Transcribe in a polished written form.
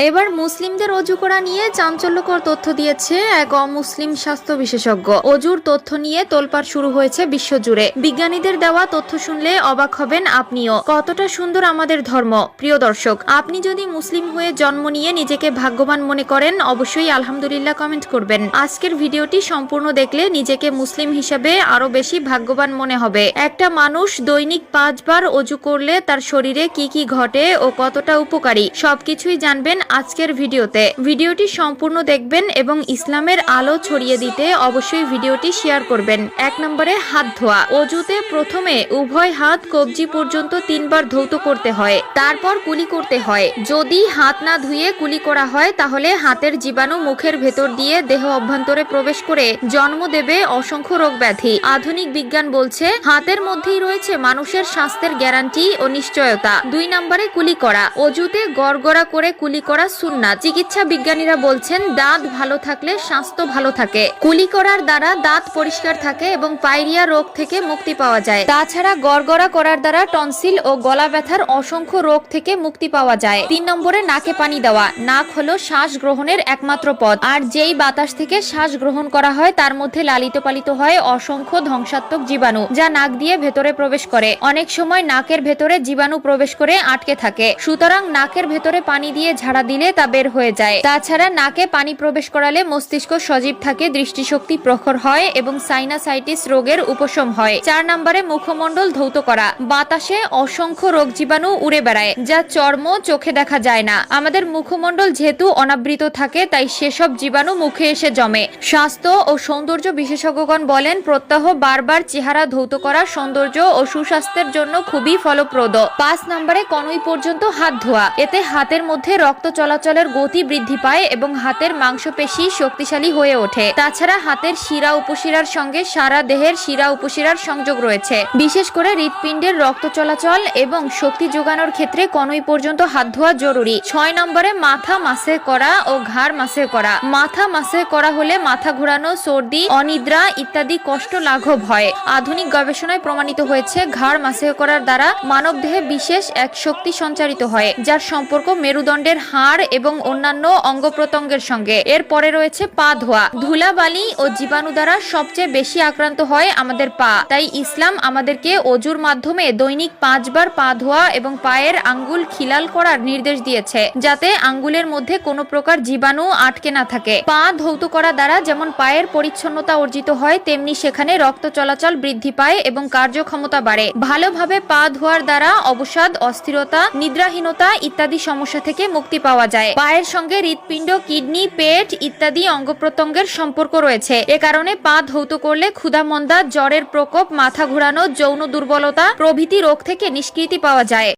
এবার মুসলিমদের অজু করা নিয়ে চাঞ্চল্যকর তথ্য দিয়েছে এক অমুসলিম স্বাস্থ্য বিশেষজ্ঞ। অজুর তথ্য নিয়ে তোলপাড় শুরু হয়েছে বিশ্বজুড়ে। বিজ্ঞানীদের দেওয়া তথ্য শুনলে অবাক হবেন আপনিও। কতটা সুন্দর আমাদের ধর্ম। প্রিয় দর্শক, আপনি যদি মুসলিম হয়ে জন্ম নিয়ে নিজেকে ভাগ্যবান মনে করেন, অবশ্যই আলহামদুলিল্লাহ কমেন্ট করবেন। আজকের ভিডিওটি সম্পূর্ণ দেখলে নিজেকে মুসলিম হিসেবে আরো বেশি ভাগ্যবান মনে হবে। একটা মানুষ দৈনিক 5 বার অজু করলে তার শরীরে কি কি ঘটে ও কতটা উপকারী সবকিছুই জানবেন আজকের ভিডিওতে। ভিডিওটি সম্পূর্ণ দেখবেন এবং ইসলামের আলো ছড়িয়ে দিতে অবশ্যই ভিডিওটি শেয়ার করবেন। 1 নম্বরে হাত ধোয়া। অজুতে প্রথমে উভয় হাত কবজি পর্যন্ত 3 বার ধৌত করতে হয়, তারপর কুলি করতে হয়। যদি হাত না ধুয়ে কুলি করা হয় তাহলে হাতের জীবাণু মুখের ভেতর দিয়ে দেহ অভ্যন্তরে প্রবেশ করে জন্ম দেবে অসংখ্য রোগ ব্যাধি। আধুনিক বিজ্ঞান বলছে হাতের মধ্যেই রয়েছে মানুষের স্বাস্থ্যের গ্যারান্টি ও নিশ্চয়তা। 2 নম্বরে কুলি করা। অজুতে গড়গড়া করে কুলি করা সুন্নাত। চিকিৎসা বিজ্ঞানীরা বলছেন দাঁত ভালো থাকলে স্বাস্থ্য ভালো থাকে। কুলি করার দ্বারা দাঁত পরিষ্কার থাকে এবং পায়রিয়া রোগ থেকে মুক্তি পাওয়া যায়। তাছাড়া গড়গড়া করার দ্বারা টনসিল ও গলা ব্যথার অসংখ্য রোগ থেকে মুক্তি পাওয়া যায়। 3 নম্বরে নাকে পানি দেওয়া। নাক হলো শ্বাস গ্রহণের একমাত্র পথ, আর যেই বাতাস থেকে শ্বাস গ্রহণ করা হয় তার মধ্যে লালিত পালিত হয় অসংখ্য ধ্বংসাত্মক জীবাণু, যা নাক দিয়ে ভেতরে প্রবেশ করে। অনেক সময় নাকের ভেতরে জীবাণু প্রবেশ করে আটকে থাকে, সুতরাং নাকের ভেতরে পানি দিয়ে ঝাড়া দিলে তা বের হয়ে যায়। তাছাড়া নাকে পানি প্রবেশ করালে মস্তিষ্ক সজীব থাকে, দৃষ্টিশক্তি প্রখর হয় এবং সাইনাসাইটিস রোগের উপশম হয়। 4 নম্বরে মুখমণ্ডল ধৌত করা। বাতাসে অসংখ্য রোগ জীবাণু উড়ে বেড়ায়, যা চর্ম চোখে দেখা যায় না। আমাদের মুখমণ্ডল যেহেতু অনাবৃত থাকে, তাই সেসব জীবাণু মুখে এসে জমে। স্বাস্থ্য ও সৌন্দর্য বিশেষজ্ঞগণ বলেন প্রত্যহ বারবার চেহারা ধৌত করা সৌন্দর্য ও সুস্বাস্থ্যের জন্য খুবই ফলপ্রদ। 5 নম্বরে কনুই পর্যন্ত হাত ধোয়া। এতে হাতের মধ্যে রক্ত চলাচলের গতি বৃদ্ধি পায় এবং হাতের মাংসপেশি শক্তিশালী হয়ে ওঠে। তাছাড়া হাতের শিরা উপশিরার সঙ্গে সারা দেহের শিরা উপশিরার সংযোগ রয়েছে। বিশেষ করে হৃৎপিণ্ডের রক্ত চলাচল এবং শক্তি যোগানোর ক্ষেত্রে কনুই পর্যন্ত হাত ধোয়া জরুরি। 6 নম্বরে মাথা মাসে করা ও ঘাড় মাসে করা। মাথা মাসে করা হলে মাথা ঘোরানো, সর্দি, অনিদ্রা ইত্যাদি কষ্ট লাঘব হয়। আধুনিক গবেষণায় প্রমাণিত হয়েছে ঘাড় মাসে করার দ্বারা মানব দেহে বিশেষ এক শক্তি সঞ্চারিত হয়, যার সম্পর্ক মেরুদণ্ডের হাড় এবং অন্যান্য অঙ্গ প্রত্যঙ্গের সঙ্গে। এরপরে রয়েছে পা ধোয়া। ধুলাবালি ও জীবাণু দ্বারা সবচেয়ে বেশি আক্রান্ত হয় আমাদের পা। তাই ইসলাম আমাদেরকে অজুর মাধ্যমে দৈনিক 5 বার পা ধোয়া এবং পায়ের আঙ্গুল খিলাল করার নির্দেশ দিয়েছে, যাতে আঙ্গুলের মধ্যে কোনো প্রকার জীবাণু আটকে না থাকে। পা ধৌত করা দ্বারা যেমন পায়ের পরিচ্ছন্নতা অর্জিত হয়, তেমনি সেখানে রক্ত চলাচল বৃদ্ধি পায় এবং কার্যক্ষমতা বাড়ে। ভালোভাবে পা ধোয়ার দ্বারা অবসাদ, অস্থিরতা, নিদ্রাহীনতা ইত্যাদি সমস্যা থেকে মুক্তি পাওয়া যায়। পায়ের সঙ্গে হৃৎপিণ্ড, কিডনি, পেট ইত্যাদি অঙ্গ প্রত্যঙ্গের সম্পর্ক রয়েছে। এ কারণে পা ধৌত করলে ক্ষুধামন্দা, জ্বরের প্রকোপ, মাথা ঘোরানো, যৌন দুর্বলতা প্রভৃতি রোগ থেকে নিষ্কৃতি পাওয়া যায়।